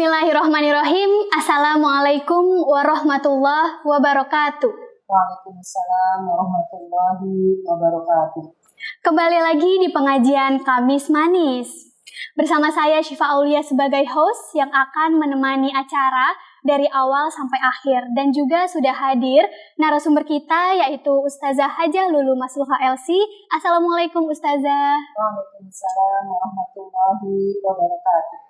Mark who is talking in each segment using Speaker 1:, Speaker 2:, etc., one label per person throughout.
Speaker 1: Bismillahirrahmanirrahim. Assalamualaikum warahmatullahi wabarakatuh.
Speaker 2: Waalaikumsalam warahmatullahi wabarakatuh.
Speaker 1: Kembali lagi di pengajian Kamis Manis. Bersama saya Syifa Aulia sebagai host yang akan menemani acara dari awal sampai akhir. Dan juga sudah hadir narasumber kita yaitu Ustazah Hajah Lulu Masluha LC. Assalamualaikum Ustazah.
Speaker 2: Waalaikumsalam warahmatullahi wabarakatuh.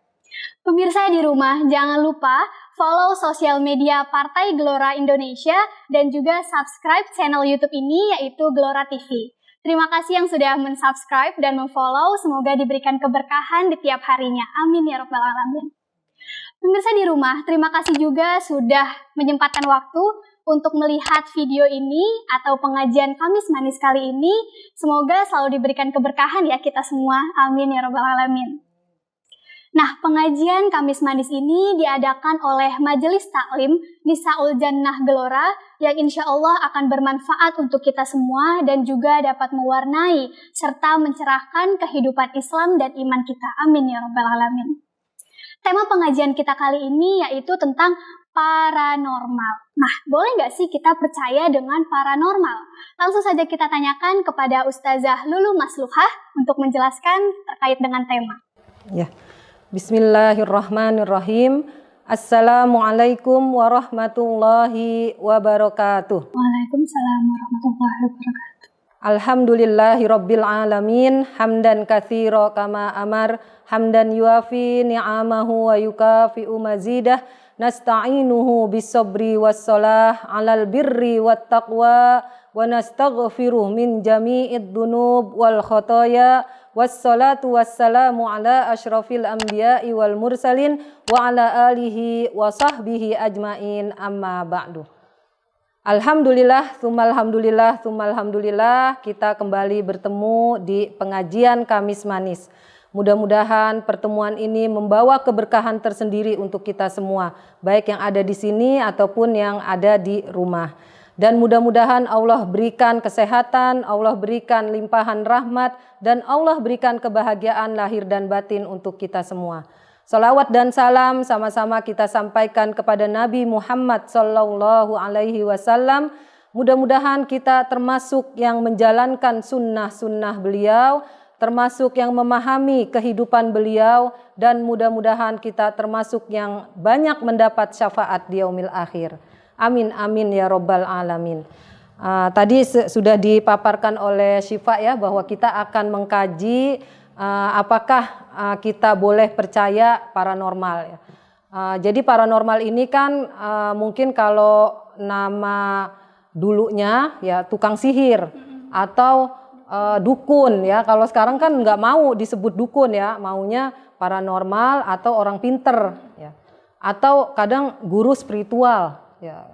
Speaker 1: Pemirsa di rumah, jangan lupa follow sosial media Partai Gelora Indonesia dan juga subscribe channel YouTube ini yaitu Gelora TV. Terima kasih yang sudah mensubscribe dan memfollow, semoga diberikan keberkahan di tiap harinya. Amin ya rabbal alamin. Pemirsa di rumah, terima kasih juga sudah menyempatkan waktu untuk melihat video ini atau pengajian Kamis Manis kali ini. Semoga selalu diberikan keberkahan ya kita semua. Amin ya rabbal alamin. Nah, pengajian Kamis Manis ini diadakan oleh Majelis Taklim Nisaul Jannah Gelora yang insya Allah akan bermanfaat untuk kita semua dan juga dapat mewarnai serta mencerahkan kehidupan Islam dan iman kita. Amin ya rabbal alamin. Tema pengajian kita kali ini yaitu tentang paranormal. Nah, boleh nggak sih kita percaya dengan paranormal? Langsung saja kita tanyakan kepada Ustazah Lulu Masluhah untuk menjelaskan terkait dengan tema.
Speaker 2: Ya. Bismillahirrahmanirrahim. Assalamualaikum warahmatullahi wabarakatuh.
Speaker 1: Waalaikumsalam warahmatullahi wabarakatuh.
Speaker 2: Alhamdulillahirabbil alamin, hamdan katsira kama amar, hamdan yuafi ni'amahu wa yukafi'u mazidah, nasta'inuhu bis-sabri was-salah 'alal birri wat taqwa wa nastaghfiruh min jami'id dzunub wal khotoya. Wassalatu wassalamu ala asyrafil anbiya'i wal mursalin wa ala alihi wa sahbihi ajmain amma ba'du. Alhamdulillah, alhamdulillah, kita kembali bertemu di pengajian Kamis Manis. Mudah-mudahan pertemuan ini membawa keberkahan tersendiri untuk kita semua, baik yang ada di sini ataupun yang ada di rumah. Dan mudah-mudahan Allah berikan kesehatan, Allah berikan limpahan rahmat, dan Allah berikan kebahagiaan lahir dan batin untuk kita semua. Salawat dan salam sama-sama kita sampaikan kepada Nabi Muhammad sallallahu alaihi wasallam. Mudah-mudahan kita termasuk yang menjalankan sunnah-sunnah beliau, termasuk yang memahami kehidupan beliau, dan mudah-mudahan kita termasuk yang banyak mendapat syafaat di yaumil akhir. Amin, amin ya robbal alamin. Tadi sudah dipaparkan oleh Syifa ya bahwa kita akan mengkaji apakah kita boleh percaya paranormal ya. Jadi paranormal ini kan mungkin kalau nama dulunya ya tukang sihir atau dukun ya. Kalau sekarang kan nggak mau disebut dukun ya, maunya paranormal atau orang pinter ya. Atau kadang guru spiritual. Ya,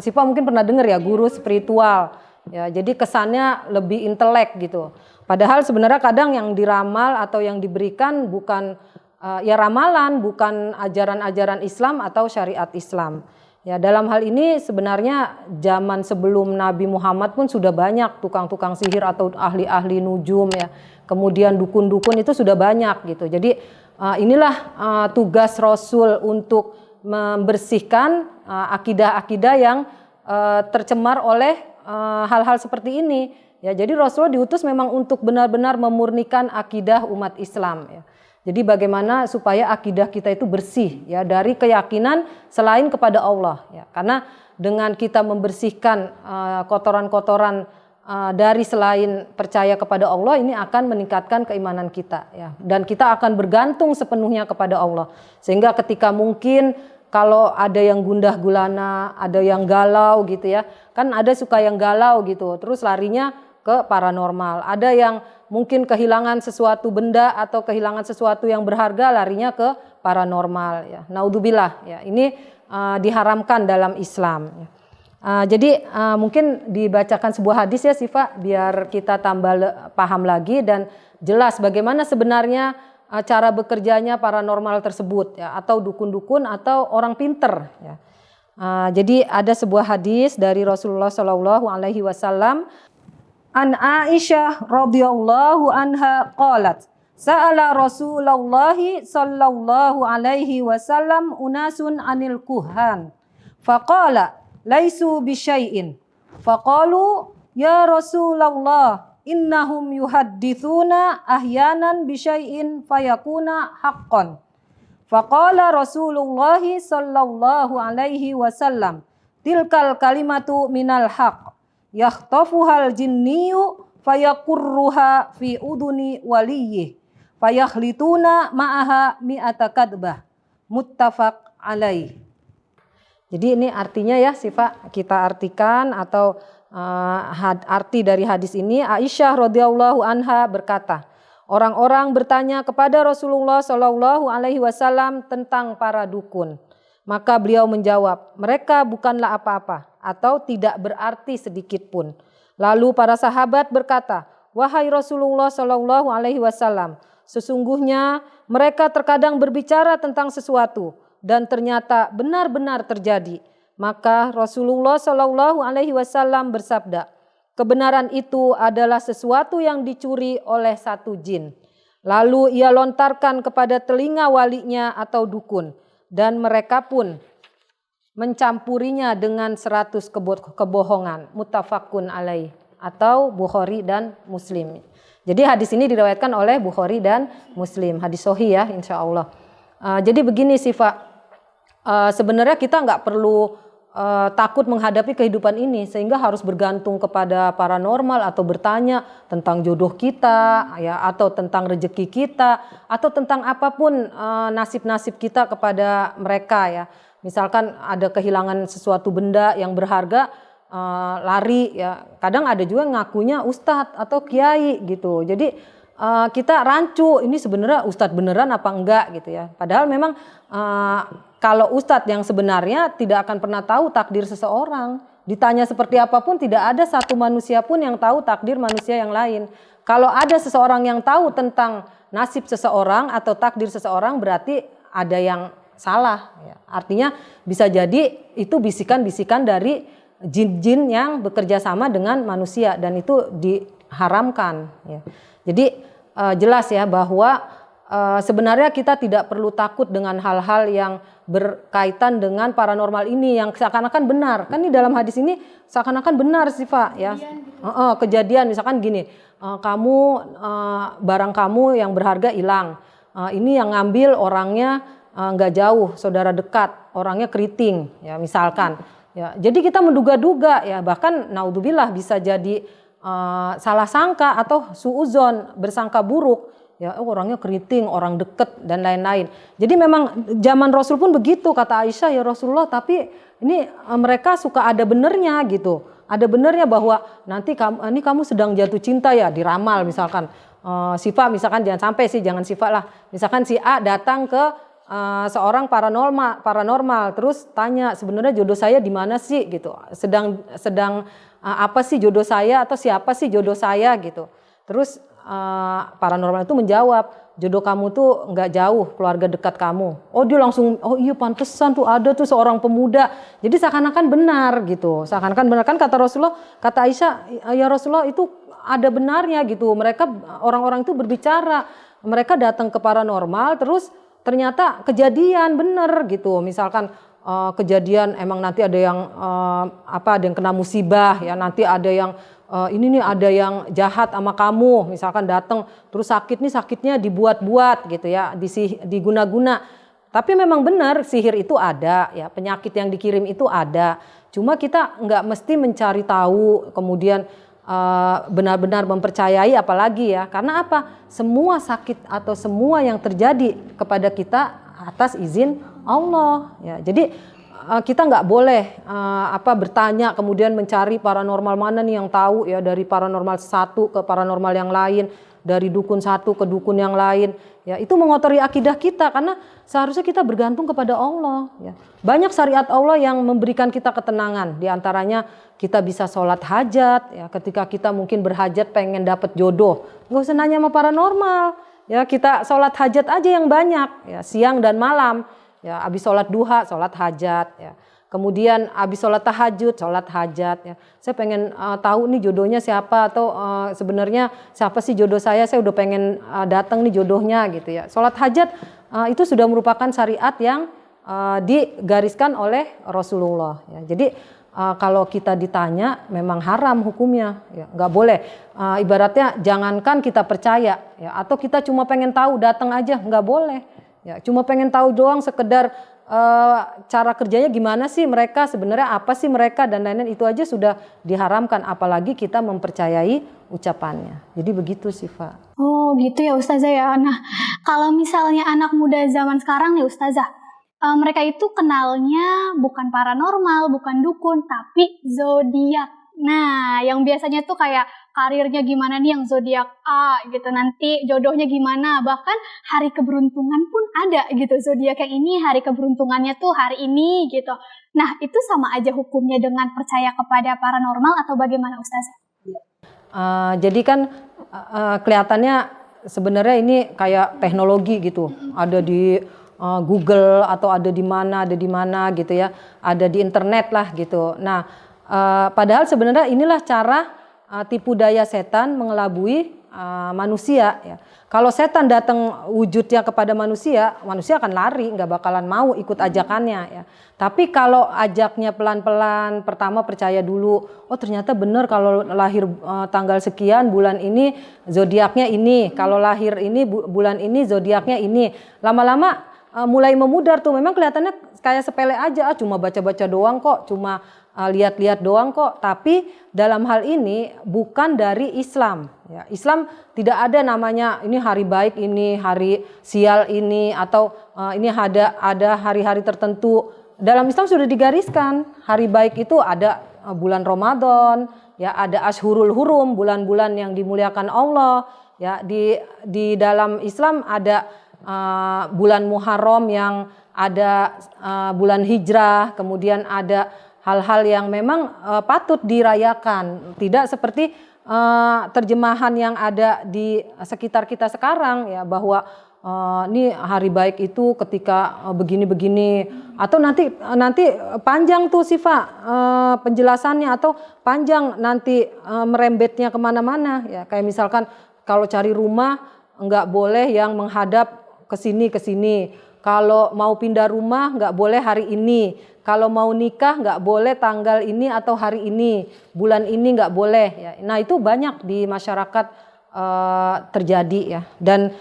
Speaker 2: Syifa mungkin pernah dengar ya guru spiritual. Ya, jadi kesannya lebih intelek gitu. Padahal sebenarnya kadang yang diramal atau yang diberikan bukan ya ramalan, bukan ajaran-ajaran Islam atau syariat Islam. Ya, dalam hal ini sebenarnya zaman sebelum Nabi Muhammad pun sudah banyak tukang-tukang sihir atau ahli-ahli nujum ya. Kemudian dukun-dukun itu sudah banyak gitu. Jadi inilah tugas Rasul untuk membersihkan akidah-akidah yang tercemar oleh hal-hal seperti ini. Ya, jadi Rasulullah diutus memang untuk benar-benar memurnikan akidah umat Islam. Ya. Jadi bagaimana supaya akidah kita itu bersih ya dari keyakinan selain kepada Allah. Ya. Karena dengan kita membersihkan kotoran-kotoran dari selain percaya kepada Allah, ini akan meningkatkan keimanan kita ya. Dan kita akan bergantung sepenuhnya kepada Allah. Sehingga ketika mungkin kalau ada yang gundah gulana, ada yang galau gitu ya. Kan ada suka yang galau gitu, terus larinya ke paranormal. Ada yang mungkin kehilangan sesuatu benda atau kehilangan sesuatu yang berharga, larinya ke paranormal ya. Naudzubillah ya. Ini diharamkan dalam Islam ya. Jadi mungkin dibacakan sebuah hadis ya Syifa biar kita tambah paham lagi dan jelas bagaimana sebenarnya cara bekerjanya paranormal tersebut ya, atau dukun-dukun atau orang pinter ya. Jadi ada sebuah hadis dari Rasulullah Shallallahu Alaihi Wasallam. An Aisyah radhiyallahu anha qalat Sa'ala Rasulullah sallallahu alaihi wasallam unasun anil kuhan. Faqala laisu bisyai'in. Faqalu ya Rasulullah innahum yuhaddithuna ahyanan bisyai'in fayakuna haqqan. Faqala Rasulullah sallallahu alaihi wasallam tilkal kalimatu minal haqq yakhtafuhal jinniyu fayakurruha fi uduni waliyih fayakhlituna ma'aha mi'ata kadbah muttafaq alaih. Jadi ini artinya ya Syifa, kita artikan atau arti dari hadis ini. Aisyah radhiyallahu anha berkata, orang-orang bertanya kepada Rasulullah Shallallahu alaihi wasallam tentang para dukun. Maka beliau menjawab, mereka bukanlah apa-apa atau tidak berarti sedikit pun. Lalu para sahabat berkata, wahai Rasulullah Shallallahu alaihi wasallam, sesungguhnya mereka terkadang berbicara tentang sesuatu dan ternyata benar-benar terjadi. Maka Rasulullah Shallallahu alaihi wasallam bersabda, kebenaran itu adalah sesuatu yang dicuri oleh satu jin. Lalu ia lontarkan kepada telinga walinya atau dukun, dan mereka pun mencampurinya dengan 100 kebohongan. Muttafaqun alaih, atau Bukhari dan Muslim. Jadi hadis ini diriwayatkan oleh Bukhari dan Muslim. Hadis sahih ya insya Allah. Jadi begini Syifa, sebenarnya kita nggak perlu takut menghadapi kehidupan ini sehingga harus bergantung kepada paranormal atau bertanya tentang jodoh kita ya, atau tentang rezeki kita, atau tentang apapun nasib-nasib kita kepada mereka ya. Misalkan ada kehilangan sesuatu benda yang berharga, lari ya, kadang ada juga ngakunya ustadz atau kiai gitu. Jadi kita rancu ini sebenarnya ustadz beneran apa enggak gitu ya. Padahal memang kalau ustadz yang sebenarnya tidak akan pernah tahu takdir seseorang. Ditanya seperti apapun tidak ada satu manusia pun yang tahu takdir manusia yang lain. Kalau ada seseorang yang tahu tentang nasib seseorang atau takdir seseorang, berarti ada yang salah ya. Artinya bisa jadi itu bisikan-bisikan dari jin-jin yang bekerja sama dengan manusia dan itu diharamkan ya. Jadi jelas ya bahwa sebenarnya kita tidak perlu takut dengan hal-hal yang berkaitan dengan paranormal ini yang seakan-akan benar. Kan di dalam hadis ini seakan-akan benar sih Pak ya. Kejadian misalkan gini, kamu barang kamu yang berharga hilang. Ini yang ngambil orangnya nggak jauh, saudara dekat, orangnya keriting ya misalkan. Ya, jadi kita menduga-duga ya, bahkan naudzubillah bisa jadi salah sangka atau suuzon, bersangka buruk ya, orangnya keriting, orang deket dan lain-lain. Jadi memang zaman Rasul pun begitu, kata Aisyah, ya Rasulullah, tapi ini mereka suka ada benernya gitu. Ada benernya bahwa nanti kamu sedang jatuh cinta ya, diramal misalkan. Syifa misalkan jangan Syifa lah. Misalkan si A datang ke seorang paranormal terus tanya sebenarnya jodoh saya di mana sih gitu, sedang apa sih jodoh saya atau siapa sih jodoh saya gitu. Terus paranormal itu menjawab, jodoh kamu tuh nggak jauh, keluarga dekat kamu. Oh dia langsung, oh iya pantesan tuh ada tuh seorang pemuda. Jadi seakan-akan benar gitu, seakan-akan benar. Kan kata Rasulullah, kata Aisyah, ya Rasulullah itu ada benarnya gitu. Mereka orang-orang itu berbicara, mereka datang ke paranormal terus ternyata kejadian bener gitu. Misalkan kejadian emang nanti ada yang ada yang kena musibah ya, nanti ada yang ini nih ada yang jahat sama kamu, misalkan datang terus sakitnya dibuat-buat gitu ya, diguna-guna. Tapi memang benar sihir itu ada ya, penyakit yang dikirim itu ada. Cuma kita nggak mesti mencari tahu kemudian benar-benar mempercayai, apalagi ya, karena apa? Semua sakit atau semua yang terjadi kepada kita atas izin Allah ya. Jadi kita nggak boleh bertanya kemudian mencari paranormal mana nih yang tahu ya, dari paranormal satu ke paranormal yang lain, dari dukun satu ke dukun yang lain ya. Itu mengotori akidah kita, karena seharusnya kita bergantung kepada Allah ya. Banyak syariat Allah yang memberikan kita ketenangan, di antaranya kita bisa sholat hajat ya, ketika kita mungkin berhajat pengen dapat jodoh, nggak usah nanya sama paranormal ya, kita sholat hajat aja yang banyak ya, siang dan malam ya, habis sholat duha sholat hajat ya. Kemudian habis sholat tahajud, sholat hajat ya. Saya pengen tahu nih jodohnya siapa, atau sebenarnya siapa sih jodoh saya udah pengen datang nih jodohnya gitu ya. Sholat hajat itu sudah merupakan syariat yang digariskan oleh Rasulullah ya. Jadi kalau kita ditanya memang haram hukumnya ya, nggak boleh. Ibaratnya jangankan kita percaya ya, atau kita cuma pengen tahu datang aja nggak boleh ya. Cuma pengen tahu doang sekedar cara kerjanya gimana sih mereka, sebenarnya apa sih mereka dan lain-lain, itu aja sudah diharamkan, apalagi kita mempercayai ucapannya. Jadi begitu sih, Pak.
Speaker 1: Oh gitu ya Ustazah ya. Nah kalau misalnya anak muda zaman sekarang nih Ustazah, mereka itu kenalnya bukan paranormal, bukan dukun, tapi zodiak. Nah, yang biasanya tuh kayak karirnya gimana nih yang zodiak A gitu, nanti jodohnya gimana, bahkan hari keberuntungan pun ada gitu, zodiak yang ini hari keberuntungannya tuh hari ini gitu. Nah, itu sama aja hukumnya dengan percaya kepada paranormal atau bagaimana Ustazah?
Speaker 2: Jadi kan kelihatannya sebenarnya ini kayak teknologi gitu, ada di Google atau ada di mana gitu ya, ada di internet lah gitu. Nah, padahal sebenarnya inilah cara tipu daya setan mengelabui manusia ya. Kalau setan datang wujudnya kepada manusia, manusia akan lari, nggak bakalan mau ikut ajakannya ya. Tapi kalau ajaknya pelan-pelan, pertama percaya dulu, oh ternyata benar kalau lahir tanggal sekian bulan ini zodiaknya ini, kalau lahir ini bulan ini zodiaknya ini. Lama-lama mulai memudar tuh, memang kelihatannya kayak sepele aja, cuma baca-baca doang kok, cuma lihat-lihat doang kok. Tapi dalam hal ini bukan dari Islam ya. Islam tidak ada namanya ini hari baik, ini hari sial ini, atau ini ada hari-hari tertentu. Dalam Islam sudah digariskan, hari baik itu ada bulan Ramadan ya, ada Ashhurul Hurum, bulan-bulan yang dimuliakan Allah ya. Di dalam Islam ada bulan Muharram, yang ada bulan Hijrah, kemudian ada hal-hal yang memang patut dirayakan, tidak seperti terjemahan yang ada di sekitar kita sekarang ya, bahwa ini hari baik itu ketika begini-begini, atau nanti panjang tuh Sifa penjelasannya, atau panjang nanti merembetnya kemana-mana ya. Kayak misalkan kalau cari rumah nggak boleh yang menghadap ke sini. Kalau mau pindah rumah nggak boleh hari ini. Kalau mau nikah nggak boleh tanggal ini atau hari ini, bulan ini nggak boleh ya. Nah itu banyak di masyarakat terjadi ya. Dan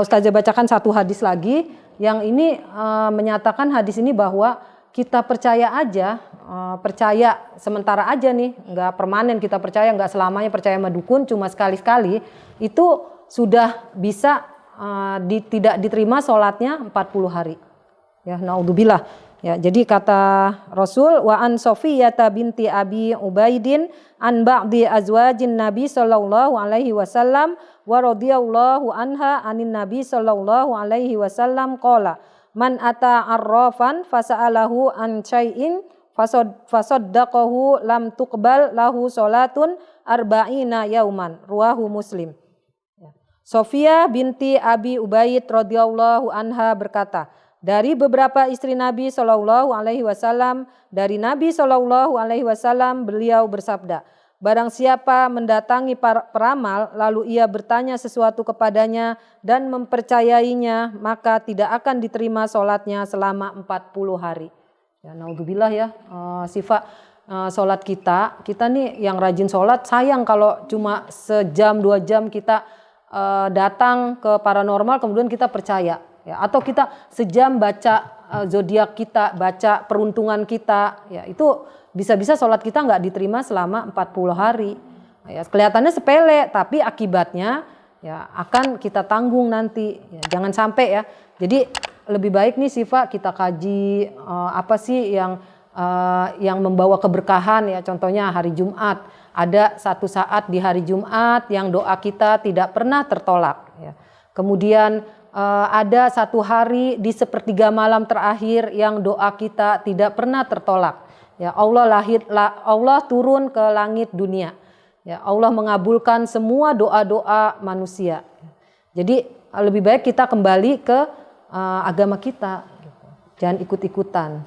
Speaker 2: Ustazah bacakan satu hadis lagi yang ini menyatakan hadis ini bahwa kita percaya aja, percaya sementara aja nih, nggak permanen kita percaya, nggak selamanya percaya sama dukun, cuma sekali-sekali itu sudah bisa tidak diterima sholatnya 40 hari. Ya, naudzubillah. Ya, jadi kata Rasul, wa an Sofiyata binti Abi Ubaidin an ba'di azwajin Nabi sallallahu alaihi wasallam wa radhiyallahu anha anin Nabi sallallahu alaihi wasallam qala man ata arrafan fasa'alahu an syai'in fasaddaqahu lam tuqbal lahu salatun arba'ina yauman, ruwahu Muslim. Sofiyah binti Abi Ubaid radhiyallahu anha berkata, dari beberapa istri Nabi Shallallahu Alaihi Wasallam, dari Nabi Shallallahu Alaihi Wasallam beliau bersabda, barang siapa mendatangi peramal lalu ia bertanya sesuatu kepadanya dan mempercayainya, maka tidak akan diterima sholatnya selama 40 hari. Ya, naudzubillah ya, sifat sholat kita nih yang rajin sholat, sayang kalau cuma sejam 2 jam kita datang ke paranormal kemudian kita percaya. Ya, atau kita sejam baca zodiak kita, baca peruntungan kita, ya itu bisa-bisa sholat kita nggak diterima selama 40 hari. Ya, kelihatannya sepele, tapi akibatnya ya akan kita tanggung nanti. Ya, jangan sampai ya. Jadi lebih baik nih Sifa kita kaji apa sih yang membawa keberkahan ya. Contohnya hari Jumat, ada satu saat di hari Jumat yang doa kita tidak pernah tertolak. Ya. Kemudian ada satu hari di sepertiga malam terakhir yang doa kita tidak pernah tertolak. Ya, Allah turun ke langit dunia. Ya, Allah mengabulkan semua doa-doa manusia. Jadi lebih baik kita kembali ke agama kita. Jangan ikut-ikutan.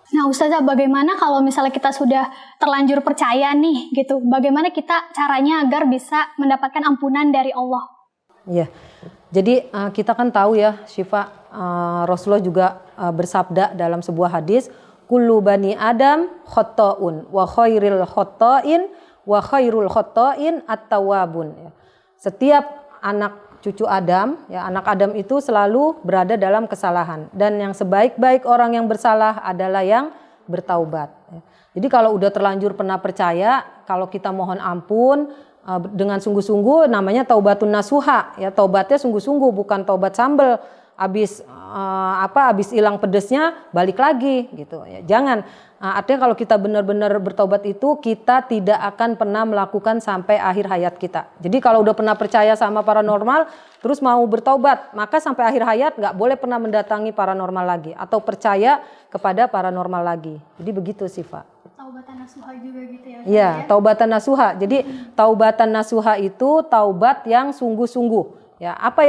Speaker 1: Nah Ustazah, bagaimana kalau misalnya kita sudah terlanjur percaya nih gitu, bagaimana kita caranya agar bisa mendapatkan ampunan dari Allah?
Speaker 2: Iya, jadi kita kan tahu ya Syifa, Rasulullah juga bersabda dalam sebuah hadis, kullu bani Adam khotta'un wa khairul khotta'in wa khairul khotta'in at-tawwabun. Setiap anak cucu Adam, ya anak Adam itu selalu berada dalam kesalahan, dan yang sebaik-baik orang yang bersalah adalah yang bertaubat. Jadi kalau udah terlanjur pernah percaya, kalau kita mohon ampun dengan sungguh-sungguh, namanya taubatun nasuha, ya taubatnya sungguh-sungguh, bukan taubat sambel. Habis hilang pedesnya balik lagi gitu ya. Jangan, artinya kalau kita benar-benar bertaubat itu kita tidak akan pernah melakukan sampai akhir hayat kita. Jadi kalau udah pernah percaya sama paranormal terus mau bertaubat, maka sampai akhir hayat nggak boleh pernah mendatangi paranormal lagi atau percaya kepada paranormal lagi. Jadi begitu sih Pak.
Speaker 1: Taubatan nasuha juga gitu ya?
Speaker 2: Iya, taubatan nasuha. Jadi taubatan nasuha itu taubat yang sungguh-sungguh. Ya, apa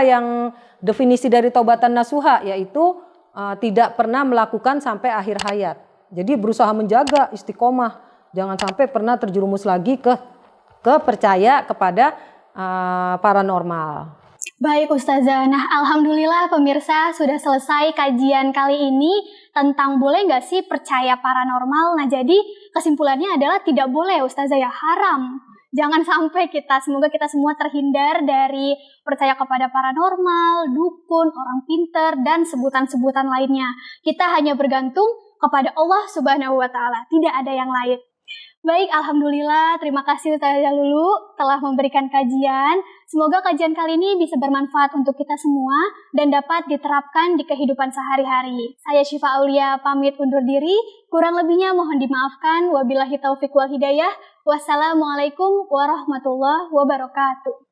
Speaker 2: yang definisi dari taubatan nasuha, yaitu tidak pernah melakukan sampai akhir hayat. Jadi berusaha menjaga istiqomah, jangan sampai pernah terjerumus lagi ke percaya kepada paranormal.
Speaker 1: Baik Ustazah, nah alhamdulillah pemirsa sudah selesai kajian kali ini tentang boleh nggak sih percaya paranormal. Nah jadi kesimpulannya adalah tidak boleh Ustazah, ya haram. Jangan sampai semoga kita semua terhindar dari percaya kepada paranormal, dukun, orang pinter, dan sebutan-sebutan lainnya. Kita hanya bergantung kepada Allah Subhanahu wa Ta'ala, tidak ada yang lain. Baik, alhamdulillah, terima kasih Ustazah Lulu telah memberikan kajian. Semoga kajian kali ini bisa bermanfaat untuk kita semua dan dapat diterapkan di kehidupan sehari-hari. Saya Syifa Aulia pamit undur diri, kurang lebihnya mohon dimaafkan. Wabillahi taufiq wal hidayah. Wassalamualaikum warahmatullahi wabarakatuh.